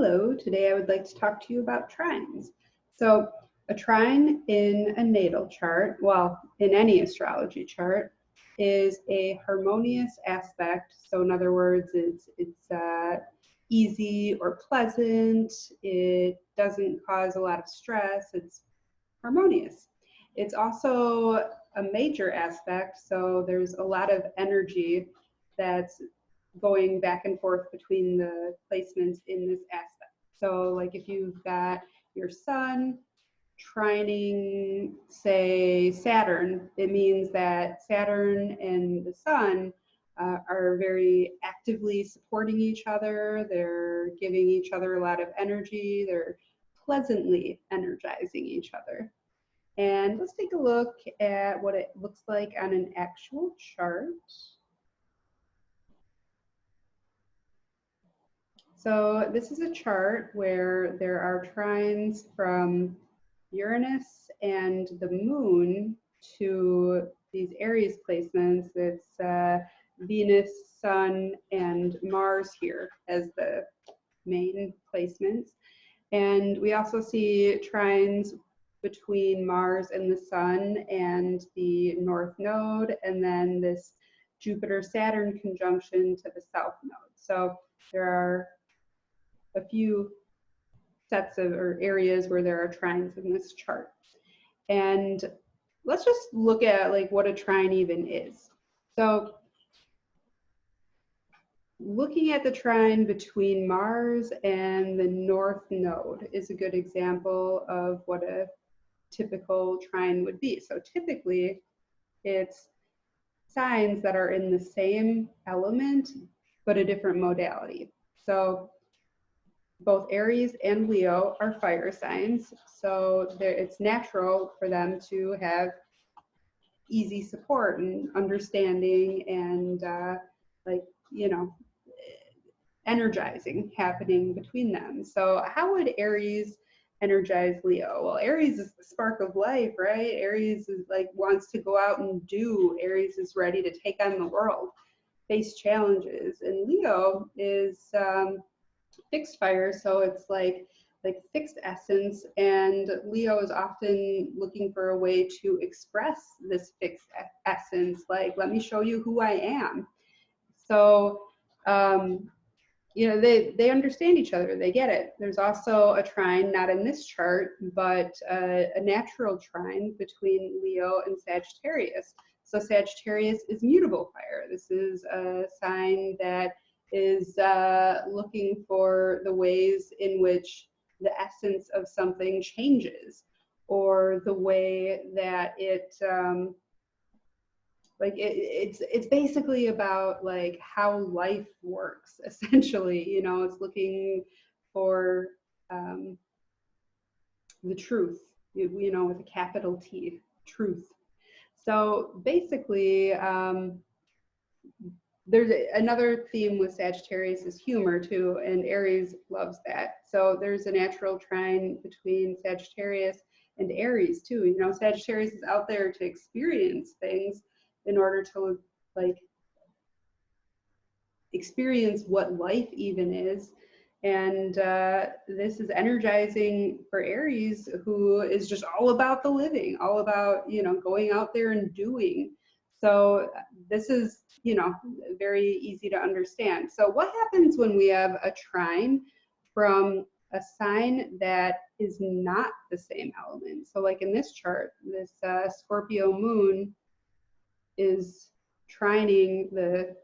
Hello, today I would like to talk to you about trines. So a trine in a natal chart, well, in any astrology chart, is a harmonious aspect. So in other words, it's easy or pleasant. It doesn't cause a lot of stress. It's harmonious. It's also a major aspect, so there's a lot of energy that's going back and forth between the placements in this aspect. So like if you've got your sun trining, say, Saturn, it means that Saturn and the sun are very actively supporting each other. They're giving each other a lot of energy. They're pleasantly energizing each other. And let's take a look at what it looks like on an actual chart. So this is a chart where there are trines from Uranus and the moon to these Aries placements. It's Venus, Sun, and Mars here as the main placements. And we also see trines between Mars and the Sun and the North Node, and then this Jupiter-Saturn conjunction to the South Node. So there are a few sets of or areas where there are trines in this chart. And let's just look at like what a trine even is. So looking at the trine between Mars and the North Node is a good example of what a typical trine would be. So typically it's signs that are in the same element but a different modality. So both Aries and Leo are fire signs, so it's natural for them to have easy support and understanding and energizing happening between them. So how would Aries energize Leo? Well, Aries is the spark of life, right? Aries is like wants to go out and do. Aries is ready to take on the world, face challenges, and Leo is fixed fire, so it's like fixed essence, and Leo is often looking for a way to express this fixed essence, like let me show you who I am. So they understand each other, they get it. There's also a trine, not in this chart, but a natural trine between Leo and Sagittarius. So Sagittarius is mutable fire. This is a sign that is looking for the ways in which the essence of something changes, or the way that it's basically about like how life works, essentially. It's looking for the truth, with a capital T, truth. So basically, there's another theme with Sagittarius is humor too, and Aries loves that. So there's a natural trine between Sagittarius and Aries too. Sagittarius is out there to experience things in order to like experience what life even is. And this is energizing for Aries, who is just all about the living, all about, going out there and doing. So this is, very easy to understand. So what happens when we have a trine from a sign that is not the same element? So like in this chart, this Scorpio moon is trining the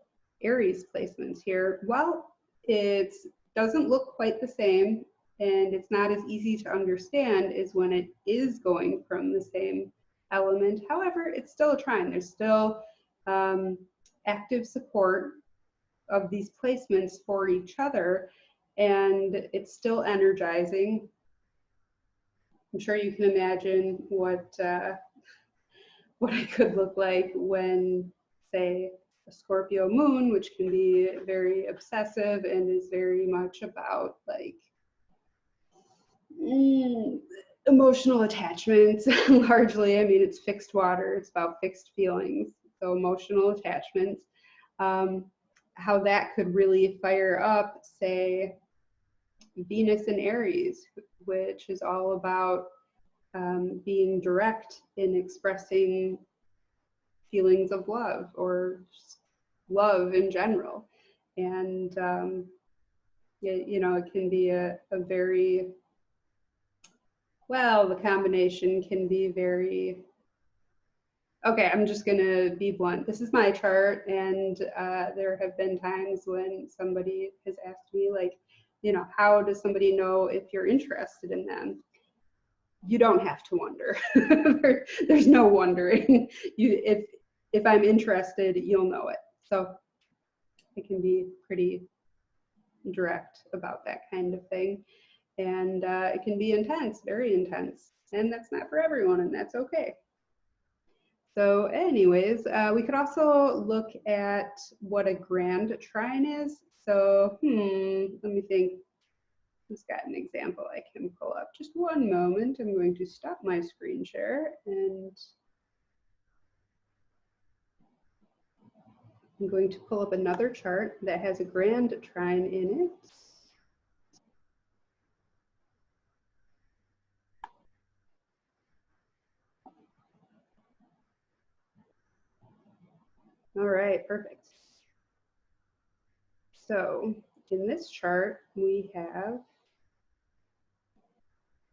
Aries placements here. Well, it doesn't look quite the same, and it's not as easy to understand as when it is going from the same element. However, it's still a trine. There's still active support of these placements for each other, and it's still energizing. I'm sure you can imagine what it could look like when, say, a Scorpio moon, which can be very obsessive and is very much about like emotional attachments largely. I mean, it's fixed water, it's about fixed feelings, so emotional attachments. How that could really fire up, say, Venus in Aries, which is all about being direct in expressing feelings of love or just love in general. And, you know, it can be a very, well, the combination can be very, okay, I'm just gonna be blunt. This is my chart, and there have been times when somebody has asked me, like, you know, how does somebody know if you're interested in them? You don't have to wonder. There's no wondering. If I'm interested, you'll know it. So I can be pretty direct about that kind of thing, and it can be intense, very intense, and that's not for everyone, and that's okay. So anyways, we could also look at what a grand trine is. So, let me think. Who's got an example I can pull up? Just one moment. I'm going to stop my screen share, and I'm going to pull up another chart that has a grand trine in it. All right, perfect. So in this chart, we have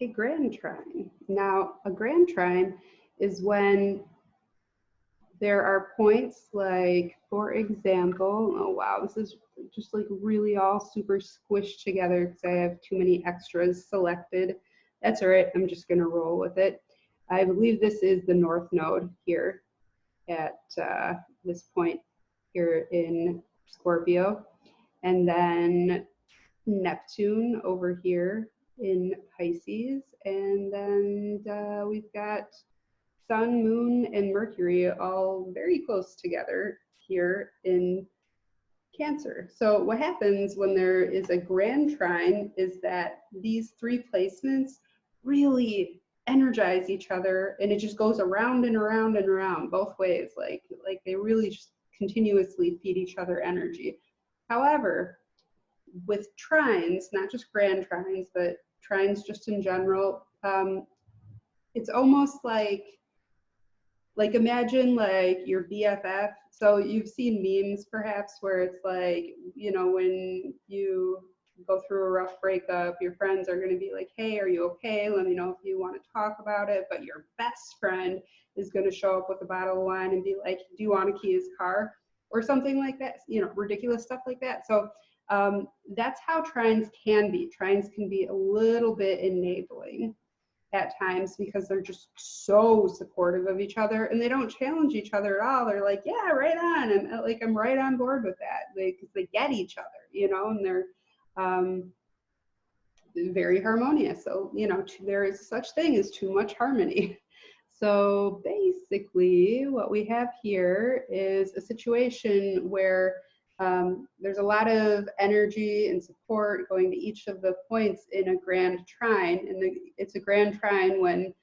a grand trine. Now, a grand trine is when there are points like, for example, oh wow, this is just like really all super squished together because I have too many extras selected. That's all right, I'm just gonna roll with it. I believe this is the North Node here at this point here in Scorpio. And then Neptune over here in Pisces. And then we've got Sun, Moon, and Mercury all very close together here in Cancer. So what happens when there is a grand trine is that these three placements really energize each other, and it just goes around and around and around both ways. Like they really just continuously feed each other energy. However, with trines, not just grand trines, but trines just in general, it's almost like imagine like your BFF. So you've seen memes perhaps where it's like, you know, when you go through a rough breakup, your friends are going to be like, hey, are you okay? Let me know if you want to talk about it. But your best friend is going to show up with a bottle of wine and be like, do you want to key his car? Or something like that, you know, ridiculous stuff like that. So that's how trines can be. Trines can be a little bit enabling at times because they're just so supportive of each other, and they don't challenge each other at all. They're like, yeah, right on. I'm right on board with that. Because they get each other, you know, and they're very harmonious. So, you know, there is such thing as too much harmony. So basically what we have here is a situation where there's a lot of energy and support going to each of the points in a grand trine. And it's a grand trine when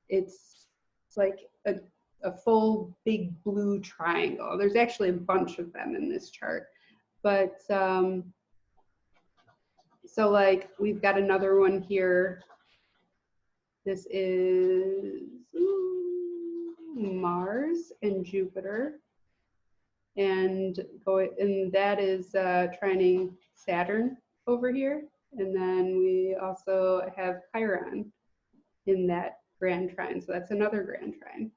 it's like a full big blue triangle. There's actually a bunch of them in this chart. But so like we've got another one here. This is Mars and Jupiter. And that is trining Saturn over here. And then we also have Chiron in that grand trine. So that's another grand trine.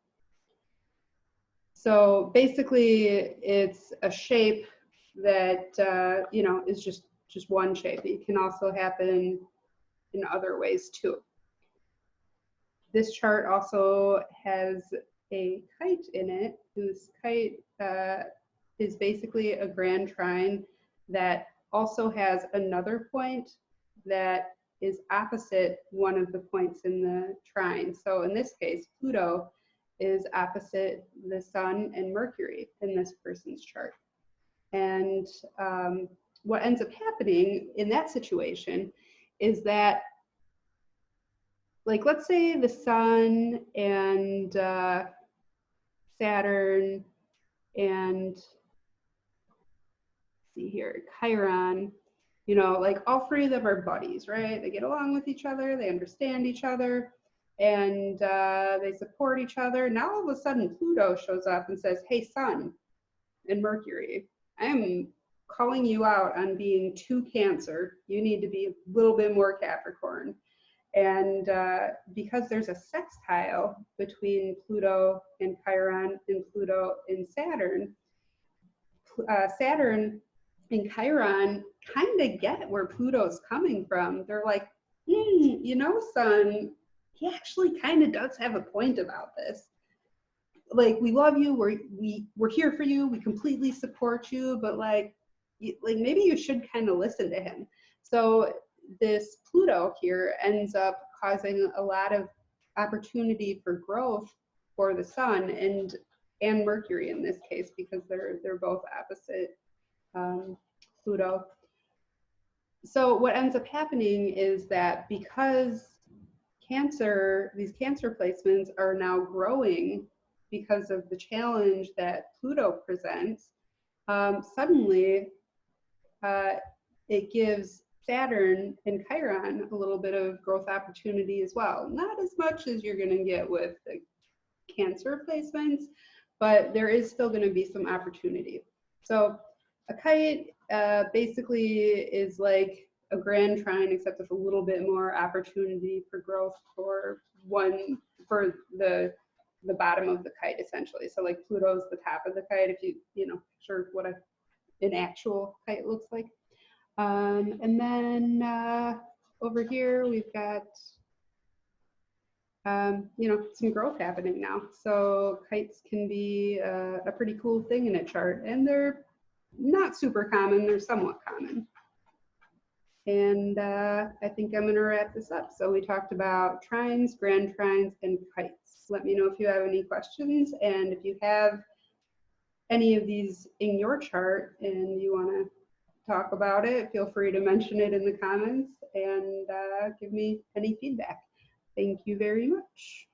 So basically it's a shape that, you know, is just one shape. It can also happen in other ways too. This chart also has a kite in it. This kite is basically a grand trine that also has another point that is opposite one of the points in the trine. So in this case, Pluto is opposite the Sun and Mercury in this person's chart. And what ends up happening in that situation is that, like, let's say the Sun and Saturn and see here, Chiron You know, like all three of them are buddies, right? They get along with each other, they understand each other, and they support each other. Now all of a sudden Pluto shows up and says, hey, Sun and Mercury, I'm calling you out on being too Cancer. You need to be a little bit more Capricorn. And because there's a sextile between Pluto and Chiron and Pluto and Saturn, Saturn and Chiron kind of get where Pluto's coming from. They're like, you know, Sun, he actually kind of does have a point about this. Like, we love you, we're here for you, we completely support you, but like maybe you should kind of listen to him. So this Pluto here ends up causing a lot of opportunity for growth for the Sun and Mercury in this case, because they're both opposite Pluto. So what ends up happening is that because these Cancer placements are now growing because of the challenge that Pluto presents, suddenly it gives Saturn and Chiron a little bit of growth opportunity as well. Not as much as you're going to get with the Cancer placements, but there is still going to be some opportunity. So a kite basically is like a grand trine, except with a little bit more opportunity for growth for the bottom of the kite, essentially. So like Pluto's the top of the kite, if you know picture what an actual kite looks like. And then over here we've got you know, some growth happening now. So kites can be a pretty cool thing in a chart, and they're not super common, they're somewhat common. And I think I'm gonna wrap this up. So we talked about trines, grand trines, and kites. Let me know if you have any questions, and if you have any of these in your chart and you wanna talk about it, feel free to mention it in the comments and give me any feedback. Thank you very much.